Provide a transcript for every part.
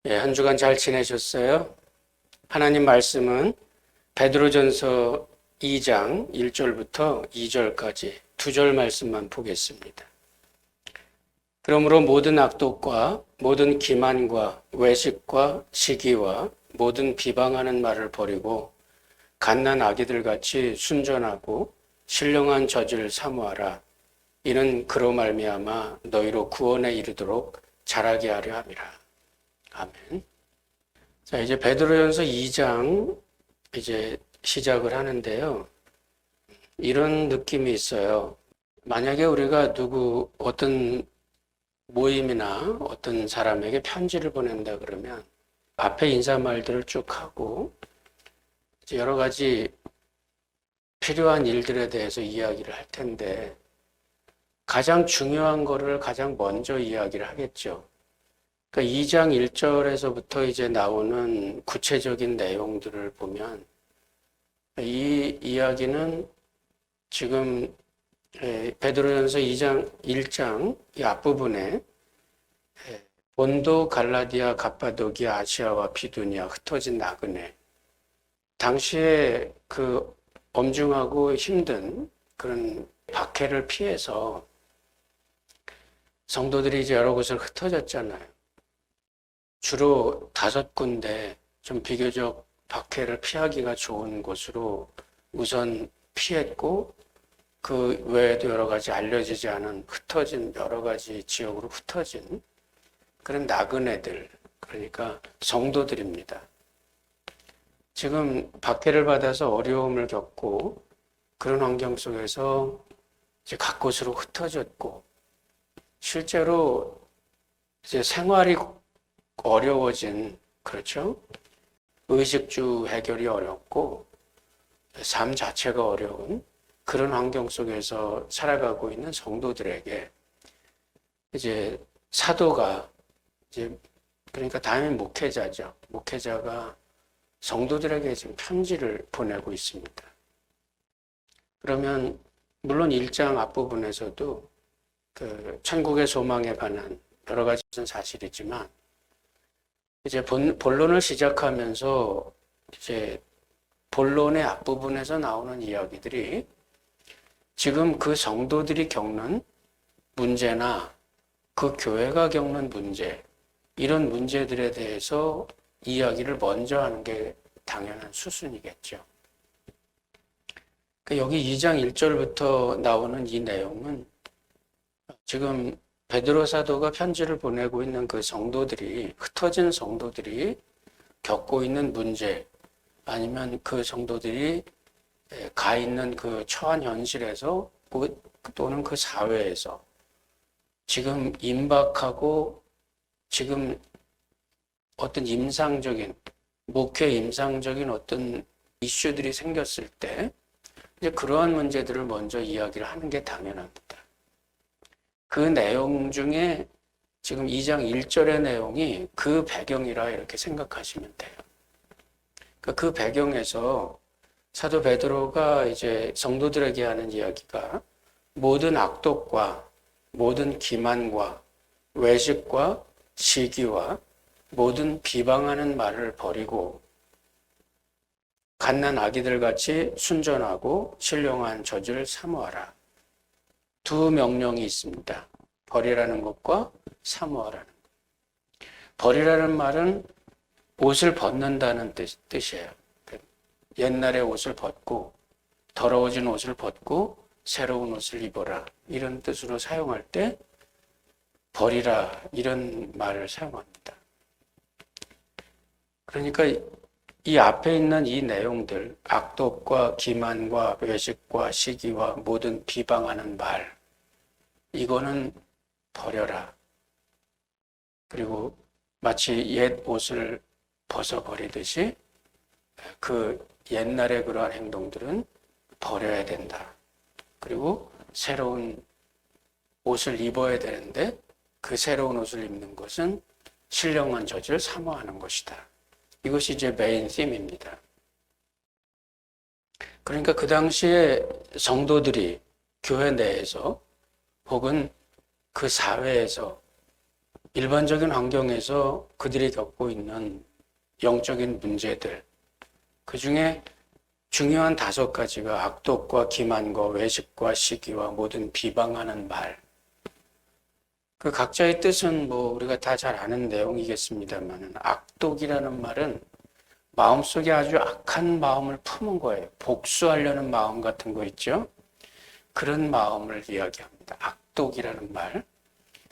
한 주간 잘 지내셨어요? 하나님 말씀은 베드로전서 2장 1절부터 2절까지 두 절 말씀만 보겠습니다. 그러므로 모든 악독과 모든 기만과 외식과 시기와 모든 비방하는 말을 버리고 갓난 아기들 같이 순전하고 신령한 저질 사모하라. 이는 그로 말미암아 너희로 구원에 이르도록 자라게 하려 함이라. 아멘. 자, 이제 베드로전서 2장 이제 시작을 하는데요. 이런 느낌이 있어요. 만약에 우리가 어떤 모임이나 어떤 사람에게 편지를 보낸다 그러면 앞에 인사말들을 쭉 하고 이제 여러 가지 필요한 일들에 대해서 이야기를 할 텐데 가장 중요한 거를 가장 먼저 이야기를 하겠죠. 그러니까 2장 1절에서부터 이제 나오는 구체적인 내용들을 보면 이 이야기는 지금 베드로전서 2장 1장 이 앞부분에 본도, 갈라디아, 갑바도기아, 아시아와 비두니아, 흩어진 나그네 당시에 그 엄중하고 힘든 그런 박해를 피해서 성도들이 이제 여러 곳을 흩어졌잖아요. 주로 5군데 좀 비교적 박해를 피하기가 좋은 곳으로 우선 피했고 그 외에도 여러 가지 알려지지 않은 흩어진 여러 가지 지역으로 흩어진 그런 나그네들, 그러니까 성도들입니다. 지금 박해를 받아서 어려움을 겪고 그런 환경 속에서 이제 각 곳으로 흩어졌고 실제로 이제 생활이 어려워진, 그렇죠? 의식주 해결이 어렵고 삶 자체가 어려운 그런 환경 속에서 살아가고 있는 성도들에게 이제 사도가 이제 그러니까 담임 목회자죠. 목회자가 성도들에게 지금 편지를 보내고 있습니다. 그러면 물론 1장 앞부분에서도 그 천국의 소망에 관한 여러 가지 사실이지만 이제 본론을 시작하면서 이제 본론의 앞부분에서 나오는 이야기들이 지금 그 성도들이 겪는 문제나 그 교회가 겪는 문제, 이런 문제들에 대해서 이야기를 먼저 하는 게 당연한 수순이겠죠. 여기 2장 1절부터 나오는 이 내용은 지금 베드로 사도가 편지를 보내고 있는 그 성도들이, 흩어진 성도들이 겪고 있는 문제, 아니면 그 성도들이 가 있는 그 처한 현실에서 또는 그 사회에서 지금 임박하고 지금 어떤 목회 임상적인 어떤 이슈들이 생겼을 때 이제 그러한 문제들을 먼저 이야기를 하는 게 당연합니다. 그 내용 중에 지금 2장 1절의 내용이 그 배경이라 이렇게 생각하시면 돼요. 그 배경에서 사도 베드로가 이제 성도들에게 하는 이야기가 모든 악독과 모든 기만과 외식과 시기와 모든 비방하는 말을 버리고 갓난 아기들 같이 순전하고 신령한 젖을 사모하라. 두 명령이 있습니다. 버리라는 것과 사모하라는 것. 버리라는 말은 옷을 벗는다는 뜻이에요. 옛날의 옷을 벗고 더러워진 옷을 벗고 새로운 옷을 입어라, 이런 뜻으로 사용할 때 버리라, 이런 말을 사용합니다. 그러니까 이 앞에 있는 이 내용들, 악독과 기만과 외식과 시기와 모든 비방하는 말, 이거는 버려라. 그리고 마치 옛 옷을 벗어버리듯이 그 옛날의 그러한 행동들은 버려야 된다. 그리고 새로운 옷을 입어야 되는데 그 새로운 옷을 입는 것은 신령한 젖을 사모하는 것이다. 이것이 이제 메인 팀입니다. 그러니까 그 당시에 성도들이 교회 내에서 혹은 그 사회에서 일반적인 환경에서 그들이 겪고 있는 영적인 문제들, 그 중에 중요한 5가지가 악독과 기만과 외식과 시기와 모든 비방하는 말. 그 각자의 뜻은 우리가 다 잘 아는 내용이겠습니다만, 악독이라는 말은 마음속에 아주 악한 마음을 품은 거예요. 복수하려는 마음 같은 거 있죠? 그런 마음을 이야기합니다. 악독이라는 말.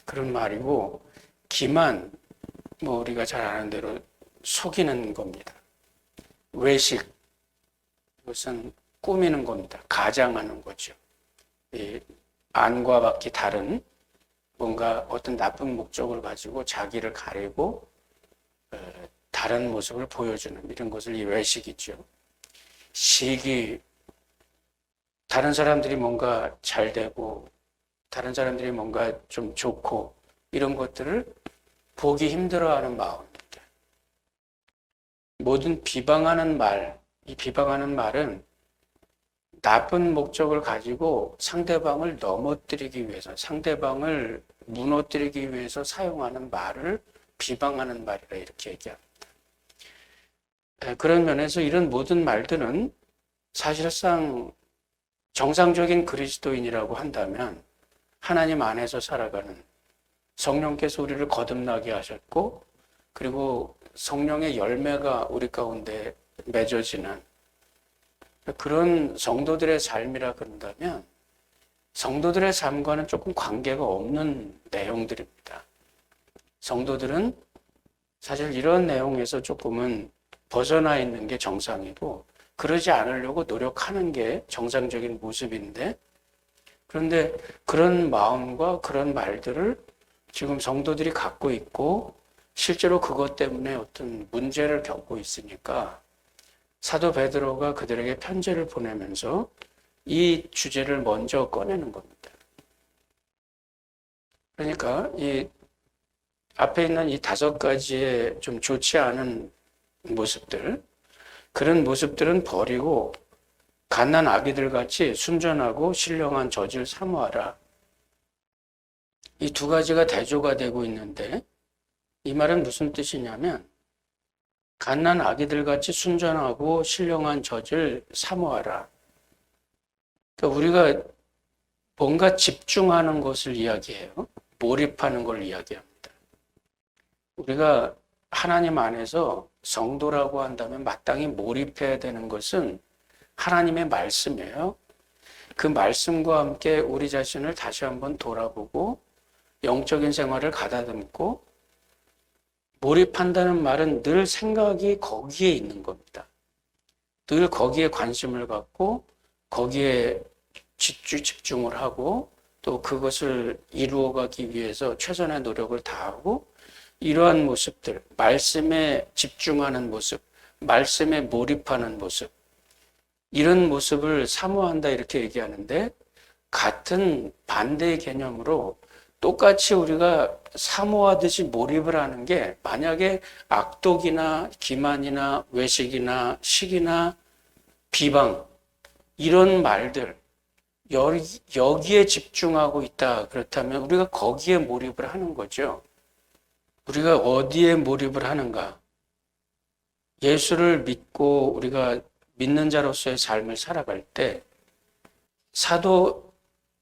그런 말이고, 기만, 우리가 잘 아는 대로 속이는 겁니다. 외식, 이것은 꾸미는 겁니다. 가장하는 거죠. 이 안과 밖이 다른 뭔가 어떤 나쁜 목적을 가지고 자기를 가리고 다른 모습을 보여주는 이런 것을 이 외식이죠. 시기, 다른 사람들이 뭔가 잘 되고 다른 사람들이 뭔가 좀 좋고 이런 것들을 보기 힘들어하는 마음입니다. 모든 비방하는 말, 이 비방하는 말은 나쁜 목적을 가지고 상대방을 넘어뜨리기 위해서, 상대방을 무너뜨리기 위해서 사용하는 말을 비방하는 말이라 이렇게 얘기합니다. 그런 면에서 이런 모든 말들은 사실상 정상적인 그리스도인이라고 한다면 하나님 안에서 살아가는 성령께서 우리를 거듭나게 하셨고, 그리고 성령의 열매가 우리 가운데 맺어지는 그런 성도들의 삶이라 그런다면 성도들의 삶과는 조금 관계가 없는 내용들입니다. 성도들은 사실 이런 내용에서 조금은 벗어나 있는 게 정상이고 그러지 않으려고 노력하는 게 정상적인 모습인데, 그런데 그런 마음과 그런 말들을 지금 성도들이 갖고 있고 실제로 그것 때문에 어떤 문제를 겪고 있으니까 사도 베드로가 그들에게 편지를 보내면서 이 주제를 먼저 꺼내는 겁니다. 그러니까 이 앞에 있는 이 5가지의 좀 좋지 않은 모습들, 그런 모습들은 버리고 갓난 아기들 같이 순전하고 신령한 젖을 사모하라. 이 2가지가 대조가 되고 있는데, 이 말은 무슨 뜻이냐면 갓난 아기들 같이 순전하고 신령한 젖을 사모하라. 그러니까 우리가 뭔가 집중하는 것을 이야기해요. 몰입하는 걸 이야기합니다. 우리가 하나님 안에서 성도라고 한다면 마땅히 몰입해야 되는 것은 하나님의 말씀이에요. 그 말씀과 함께 우리 자신을 다시 한번 돌아보고 영적인 생활을 가다듬고, 몰입한다는 말은 늘 생각이 거기에 있는 겁니다. 늘 거기에 관심을 갖고 거기에 집중을 하고 또 그것을 이루어가기 위해서 최선의 노력을 다하고, 이러한 모습들, 말씀에 집중하는 모습, 말씀에 몰입하는 모습, 이런 모습을 사모한다 이렇게 얘기하는데, 같은 반대의 개념으로 똑같이 우리가 사모하듯이 몰입을 하는 게 만약에 악독이나 기만이나 외식이나 시기나 비방, 이런 말들, 여기에 집중하고 있다 그렇다면 우리가 거기에 몰입을 하는 거죠. 우리가 어디에 몰입을 하는가? 예수를 믿고 우리가 믿는 자로서의 삶을 살아갈 때 사도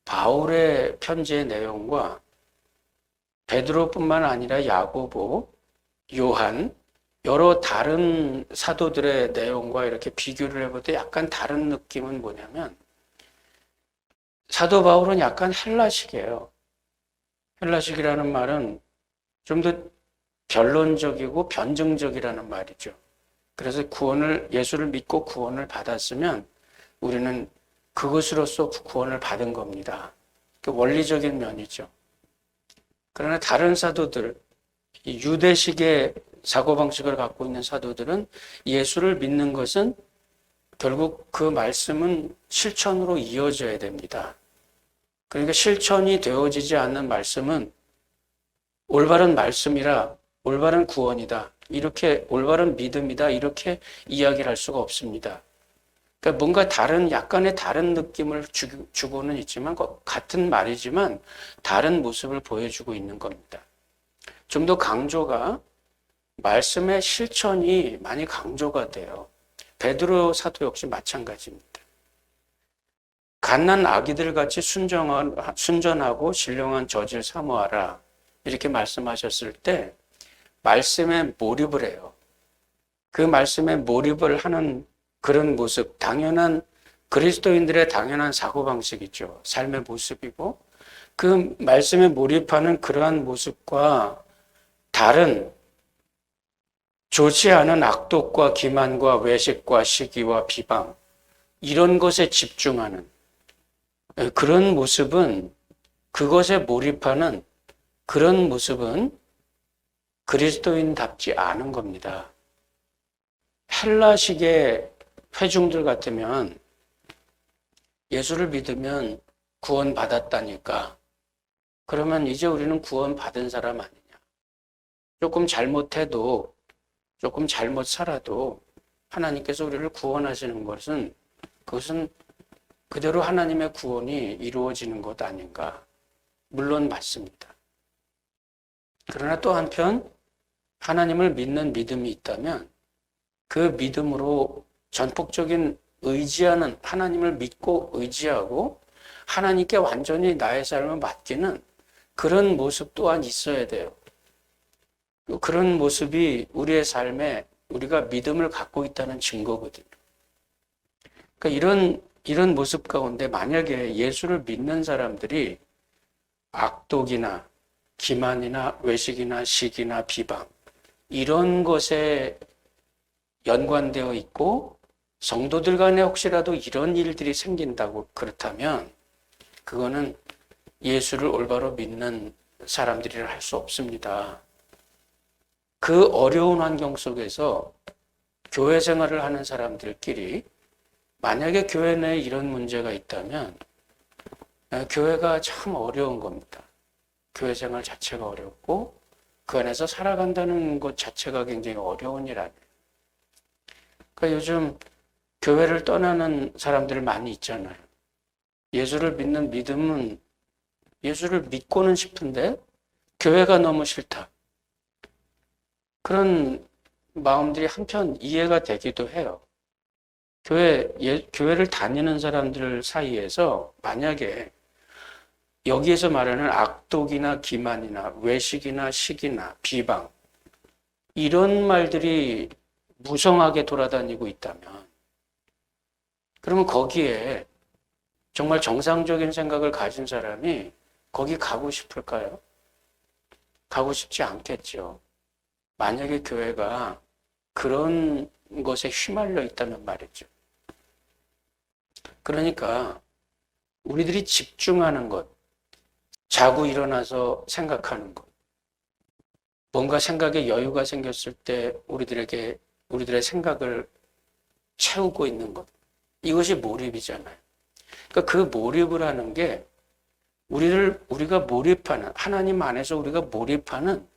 바울의 편지의 내용과 베드로뿐만 아니라 야고보, 요한, 여러 다른 사도들의 내용과 이렇게 비교를 해볼 때 약간 다른 느낌은 뭐냐면, 사도 바울은 약간 헬라식이에요. 헬라식이라는 말은 좀 더 변론적이고 변증적이라는 말이죠. 그래서 예수를 믿고 구원을 받았으면 우리는 그것으로서 구원을 받은 겁니다. 그 원리적인 면이죠. 그러나 다른 사도들, 유대식의 사고방식을 갖고 있는 사도들은 예수를 믿는 것은 결국 그 말씀은 실천으로 이어져야 됩니다. 그러니까 실천이 되어지지 않는 말씀은 올바른 말씀이라, 올바른 구원이다, 이렇게 올바른 믿음이다 이렇게 이야기를 할 수가 없습니다. 그러니까 뭔가 약간의 다른 느낌을 주고는 있지만 같은 말이지만 다른 모습을 보여주고 있는 겁니다. 좀 더 강조가 말씀의 실천이 많이 강조가 돼요. 베드로 사도 역시 마찬가지입니다. 갓난 아기들 같이 순전하고 신령한 저질 사모하라. 이렇게 말씀하셨을 때 말씀에 몰입을 해요. 그 말씀에 몰입을 하는 그런 모습, 당연한 그리스도인들의 당연한 사고방식이죠. 삶의 모습이고 그 말씀에 몰입하는 그러한 모습과 다른 좋지 않은 악독과 기만과 외식과 시기와 비방 이런 것에 집중하는 그런 모습은 그것에 몰입하는 그런 모습은 그리스도인답지 않은 겁니다. 헬라식의 회중들 같으면 예수를 믿으면 구원받았다니까 그러면 이제 우리는 구원받은 사람 아니냐. 조금 잘못해도 조금 잘못 살아도 하나님께서 우리를 구원하시는 것은 그것은 그대로 하나님의 구원이 이루어지는 것 아닌가. 물론 맞습니다. 그러나 또 한편 하나님을 믿는 믿음이 있다면 그 믿음으로 전폭적인 의지하는 하나님을 믿고 의지하고 하나님께 완전히 나의 삶을 맡기는 그런 모습 또한 있어야 돼요. 그런 모습이 우리의 삶에 우리가 믿음을 갖고 있다는 증거거든요. 그러니까 이런 모습 가운데 만약에 예수를 믿는 사람들이 악독이나 기만이나 외식이나 시기나 비방 이런 것에 연관되어 있고 성도들 간에 혹시라도 이런 일들이 생긴다고 그렇다면 그거는 예수를 올바로 믿는 사람들이라 할 수 없습니다. 그 어려운 환경 속에서 교회 생활을 하는 사람들끼리 만약에 교회 내에 이런 문제가 있다면 교회가 참 어려운 겁니다. 교회 생활 자체가 어렵고 그 안에서 살아간다는 것 자체가 굉장히 어려운 일 아니에요. 그러니까 요즘 교회를 떠나는 사람들 많이 있잖아요. 예수를 믿는 믿음은 예수를 믿고는 싶은데 교회가 너무 싫다. 그런 마음들이 한편 이해가 되기도 해요. 교회를 다니는 사람들 사이에서 만약에 여기에서 말하는 악독이나 기만이나 외식이나 시기나 비방 이런 말들이 무성하게 돌아다니고 있다면 그러면 거기에 정말 정상적인 생각을 가진 사람이 거기 가고 싶을까요? 가고 싶지 않겠죠. 만약에 교회가 그런 것에 휘말려 있다면 말이죠. 그러니까 우리들이 집중하는 것, 자고 일어나서 생각하는 것, 뭔가 생각에 여유가 생겼을 때 우리들의 생각을 채우고 있는 것, 이것이 몰입이잖아요. 그러니까 그 몰입을 하는 게 우리가 몰입하는, 하나님 안에서 우리가 몰입하는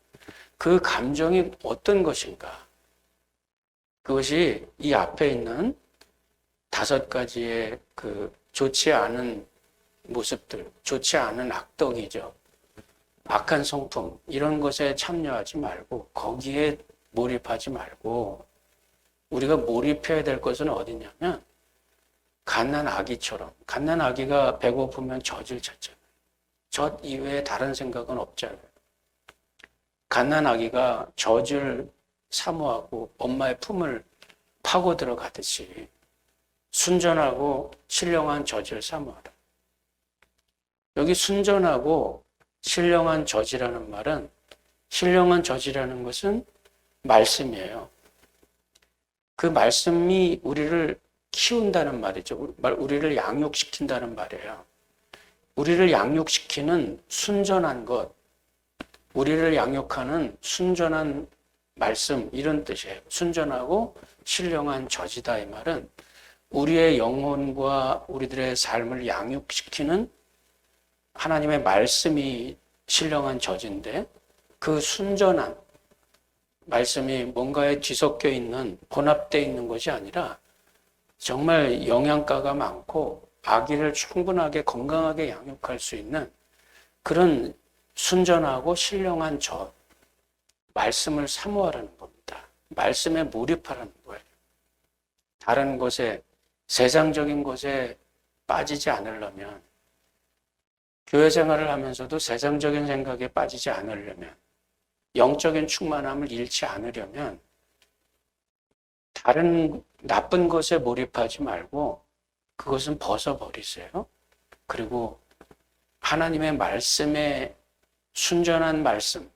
그 감정이 어떤 것인가. 그것이 이 앞에 있는 5가지의 그 좋지 않은 모습들, 좋지 않은 악덕이죠. 악한 성품, 이런 것에 참여하지 말고, 거기에 몰입하지 말고, 우리가 몰입해야 될 것은 어디냐면, 갓난 아기처럼, 갓난 아기가 배고프면 젖을 찾잖아요. 젖 이외에 다른 생각은 없잖아요. 갓난 아기가 젖을 사모하고 엄마의 품을 파고 들어가듯이 순전하고 신령한 젖을 사모하라. 여기 순전하고 신령한 젖이라는 말은 신령한 젖이라는 것은 말씀이에요. 그 말씀이 우리를 키운다는 말이죠. 우리를 양육시킨다는 말이에요. 우리를 양육시키는 순전한 것, 우리를 양육하는 순전한 말씀 이런 뜻이에요. 순전하고 신령한 젖이다 이 말은 우리의 영혼과 우리들의 삶을 양육시키는 하나님의 말씀이 신령한 젖인데 그 순전한 말씀이 뭔가에 뒤섞여 있는 혼합되어 있는 것이 아니라 정말 영양가가 많고 아기를 충분하게 건강하게 양육할 수 있는 그런 순전하고 신령한 젖 말씀을 사모하라는 겁니다. 말씀에 몰입하라는 거예요. 다른 것에, 세상적인 것에 빠지지 않으려면, 교회 생활을 하면서도 세상적인 생각에 빠지지 않으려면, 영적인 충만함을 잃지 않으려면 다른 나쁜 것에 몰입하지 말고 그것은 벗어버리세요. 그리고 하나님의 말씀에 순전한 말씀,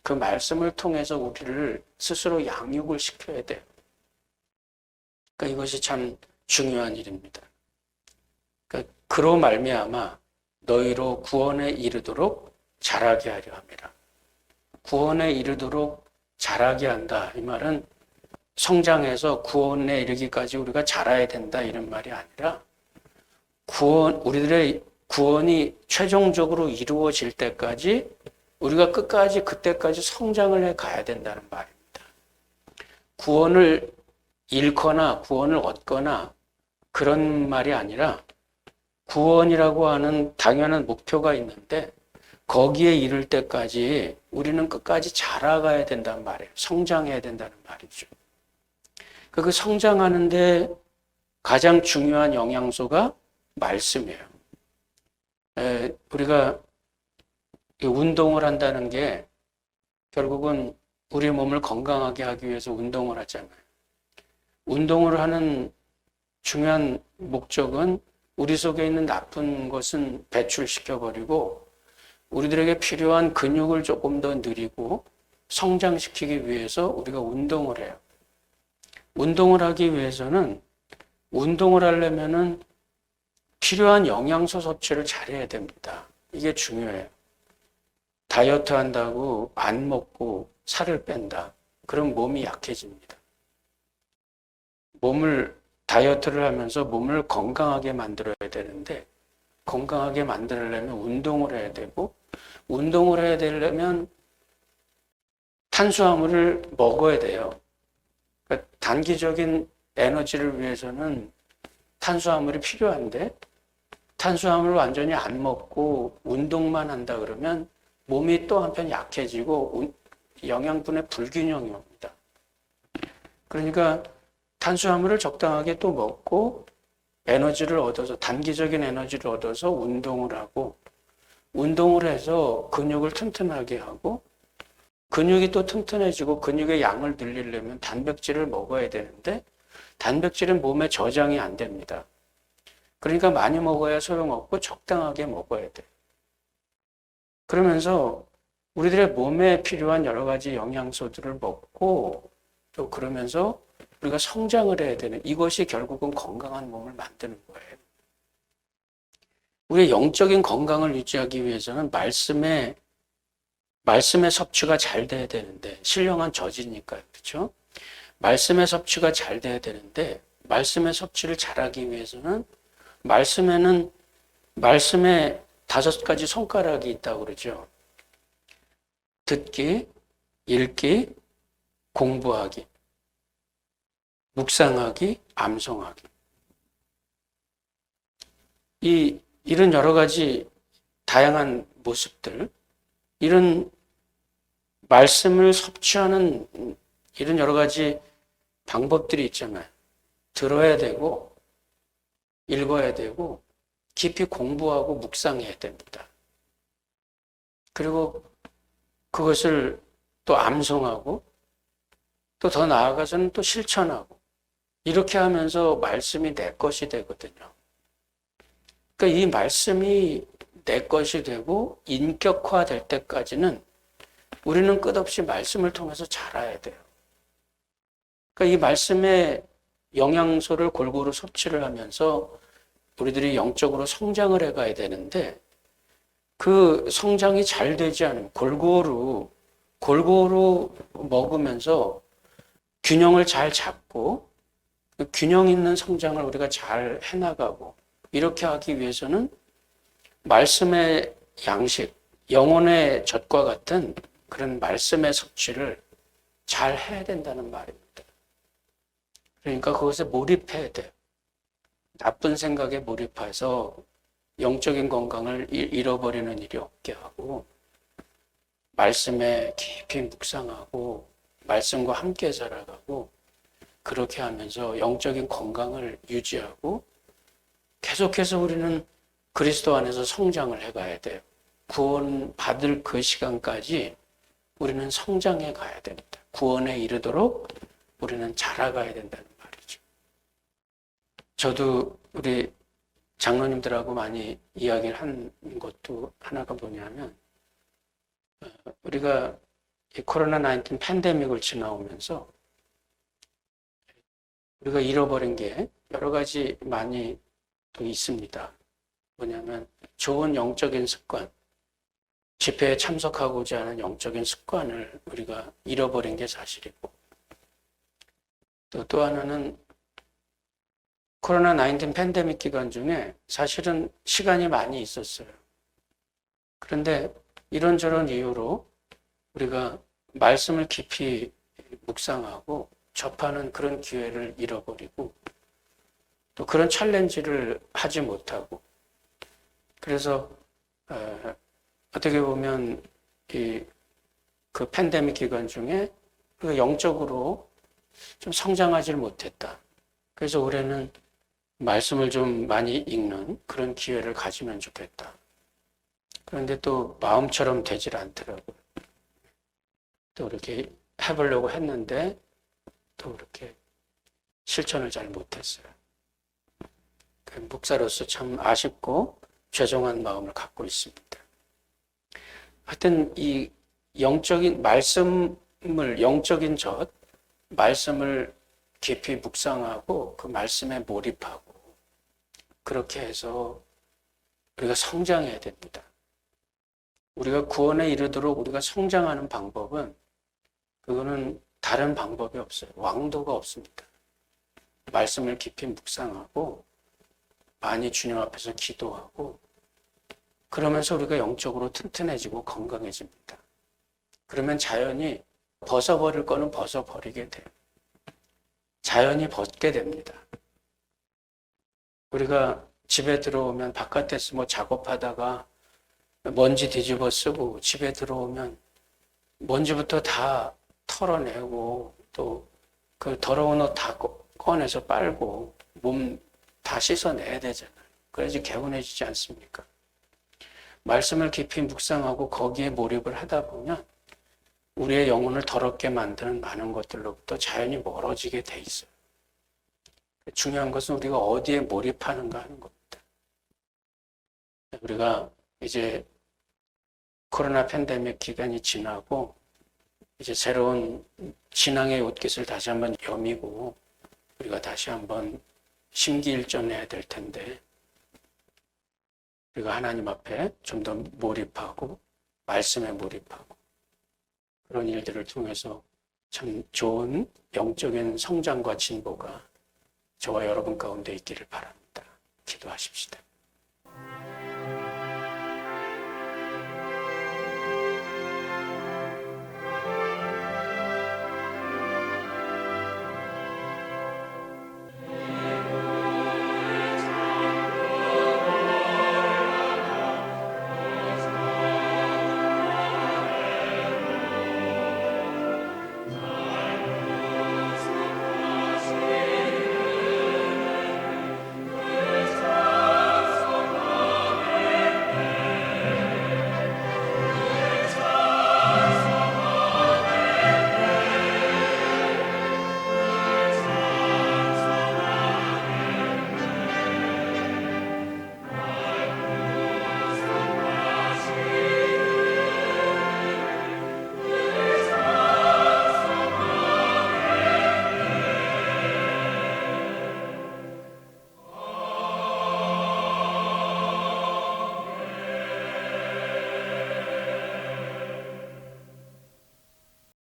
그 말씀을 통해서 우리를 스스로 양육을 시켜야 돼요. 그러니까 이것이 참 중요한 일입니다. 그러니까 그로 말미암아 너희로 구원에 이르도록 자라게 하려 함이라. 구원에 이르도록 자라게 한다. 이 말은 성장해서 구원에 이르기까지 우리가 자라야 된다 이런 말이 아니라 우리들의 구원이 최종적으로 이루어질 때까지 우리가 끝까지 그때까지 성장을 해 가야 된다는 말입니다. 구원을 잃거나 구원을 얻거나 그런 말이 아니라 구원이라고 하는 당연한 목표가 있는데 거기에 이를 때까지 우리는 끝까지 자라가야 된다는 말이에요. 성장해야 된다는 말이죠. 그 성장하는데 가장 중요한 영양소가 말씀이에요. 우리가 운동을 한다는 게 결국은 우리 몸을 건강하게 하기 위해서 운동을 하잖아요. 운동을 하는 중요한 목적은 우리 속에 있는 나쁜 것은 배출시켜버리고 우리들에게 필요한 근육을 조금 더 늘리고 성장시키기 위해서 우리가 운동을 해요. 운동을 하기 위해서는 운동을 하려면은 필요한 영양소 섭취를 잘해야 됩니다. 이게 중요해요. 다이어트 한다고 안 먹고 살을 뺀다. 그럼 몸이 약해집니다. 다이어트를 하면서 몸을 건강하게 만들어야 되는데 건강하게 만들려면 운동을 해야 되고 운동을 해야 되려면 탄수화물을 먹어야 돼요. 그러니까 단기적인 에너지를 위해서는 탄수화물이 필요한데 탄수화물을 완전히 안 먹고 운동만 한다 그러면 몸이 또 한편 약해지고 영양분의 불균형이 옵니다. 그러니까 탄수화물을 적당하게 또 먹고 에너지를 얻어서 단기적인 에너지를 얻어서 운동을 하고 운동을 해서 근육을 튼튼하게 하고 근육이 또 튼튼해지고 근육의 양을 늘리려면 단백질을 먹어야 되는데 단백질은 몸에 저장이 안 됩니다. 그러니까 많이 먹어야 소용없고 적당하게 먹어야 돼. 그러면서 우리들의 몸에 필요한 여러 가지 영양소들을 먹고 또 그러면서 우리가 성장을 해야 되는 이것이 결국은 건강한 몸을 만드는 거예요. 우리의 영적인 건강을 유지하기 위해서는 말씀의 섭취가 잘 돼야 되는데 신령한 저지니까요. 그렇죠? 말씀의 섭취가 잘 돼야 되는데 말씀의 섭취를 잘하기 위해서는 말씀에 5가지 손가락이 있다고 그러죠. 듣기, 읽기, 공부하기, 묵상하기, 암송하기. 이런 여러 가지 다양한 모습들, 이런 말씀을 섭취하는 이런 여러 가지 방법들이 있잖아요. 들어야 되고, 읽어야 되고, 깊이 공부하고 묵상해야 됩니다. 그리고 그것을 또 암송하고, 또 더 나아가서는 또 실천하고, 이렇게 하면서 말씀이 내 것이 되거든요. 그러니까 이 말씀이 내 것이 되고 인격화될 때까지는 우리는 끝없이 말씀을 통해서 자라야 돼요. 그러니까 이 말씀의 영양소를 골고루 섭취를 하면서 우리들이 영적으로 성장을 해가야 되는데 그 성장이 잘 되지 않으면 골고루 먹으면서 균형을 잘 잡고 균형 있는 성장을 우리가 잘 해나가고 이렇게 하기 위해서는 말씀의 양식, 영혼의 젖과 같은 그런 말씀의 섭취를 잘 해야 된다는 말입니다. 그러니까 그것에 몰입해야 돼요. 나쁜 생각에 몰입해서 영적인 건강을 잃어버리는 일이 없게 하고 말씀에 깊이 묵상하고 말씀과 함께 살아가고 그렇게 하면서 영적인 건강을 유지하고 계속해서 우리는 그리스도 안에서 성장을 해가야 돼요. 구원 받을 그 시간까지 우리는 성장해 가야 됩니다. 구원에 이르도록 우리는 자라가야 된다는 말이죠. 저도 우리 장로님들하고 많이 이야기를 한 것도 하나가 뭐냐면 우리가 이 코로나19 팬데믹을 지나오면서 우리가 잃어버린 게 여러 가지 많이 또 있습니다. 뭐냐면 좋은 영적인 습관, 집회에 참석하고자 하는 영적인 습관을 우리가 잃어버린 게 사실이고 또 하나는 코로나19 팬데믹 기간 중에 사실은 시간이 많이 있었어요. 그런데 이런저런 이유로 우리가 말씀을 깊이 묵상하고 접하는 그런 기회를 잃어버리고 또 그런 챌린지를 하지 못하고 그래서 어떻게 보면 그 팬데믹 기간 중에 우리가 영적으로 좀 성장하지 못했다. 그래서 올해는 말씀을 좀 많이 읽는 그런 기회를 가지면 좋겠다. 그런데 또 마음처럼 되질 않더라고요. 또 이렇게 해보려고 했는데 또 이렇게 실천을 잘 못했어요. 목사로서 참 아쉽고 죄송한 마음을 갖고 있습니다. 하여튼 이 영적인 말씀을 영적인 말씀을 깊이 묵상하고 그 말씀에 몰입하고 그렇게 해서 우리가 성장해야 됩니다. 우리가 구원에 이르도록 우리가 성장하는 방법은 그거는 다른 방법이 없어요. 왕도가 없습니다. 말씀을 깊이 묵상하고 많이 주님 앞에서 기도하고 그러면서 우리가 영적으로 튼튼해지고 건강해집니다. 그러면 자연히 벗어버릴 거는 벗어버리게 돼요. 자연히 벗게 됩니다. 우리가 집에 들어오면 바깥에서 뭐 작업하다가 먼지 뒤집어 쓰고 집에 들어오면 먼지부터 다 털어내고 또 그 더러운 옷 다 꺼내서 빨고 몸 다 씻어내야 되잖아요. 그래야지 개운해지지 않습니까? 말씀을 깊이 묵상하고 거기에 몰입을 하다 보면 우리의 영혼을 더럽게 만드는 많은 것들로부터 자연히 멀어지게 돼 있어요. 중요한 것은 우리가 어디에 몰입하는가 하는 겁니다. 우리가 이제 코로나 팬데믹 기간이 지나고 이제 새로운 신앙의 옷깃을 다시 한번 여미고 우리가 다시 한번 심기일전해야 될 텐데 우리가 하나님 앞에 좀 더 몰입하고 말씀에 몰입하고 그런 일들을 통해서 참 좋은 영적인 성장과 진보가 저와 여러분 가운데 있기를 바랍니다. 기도하십시다.